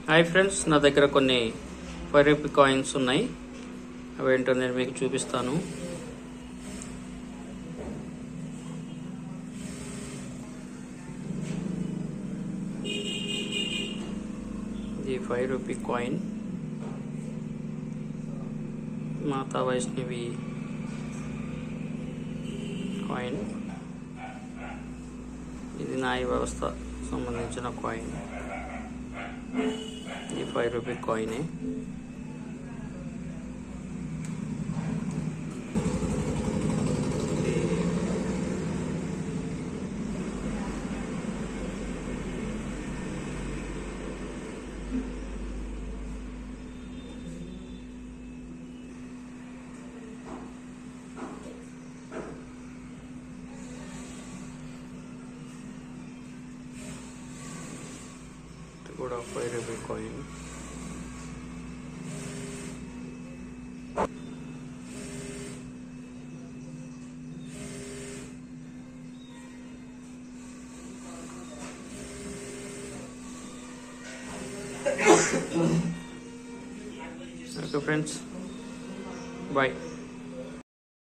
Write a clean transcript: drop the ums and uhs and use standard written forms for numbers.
Hi friends, నా దగ్గర కొన్ని 5 రూపీ కాయిన్స్ ఉన్నాయి. అవేంటో నేను మీకు చూపిస్తాను. ఇది 5 రూపీ కాయిన్. మాతా వైష్ణవి కాయిన్. ఇది న్యాయ వ్యవస్థ సంబంధించిన కాయిన్. ఈ 5 రూపీ కాయిన్. కూడా 5 rupee coin. Okay friends, bye.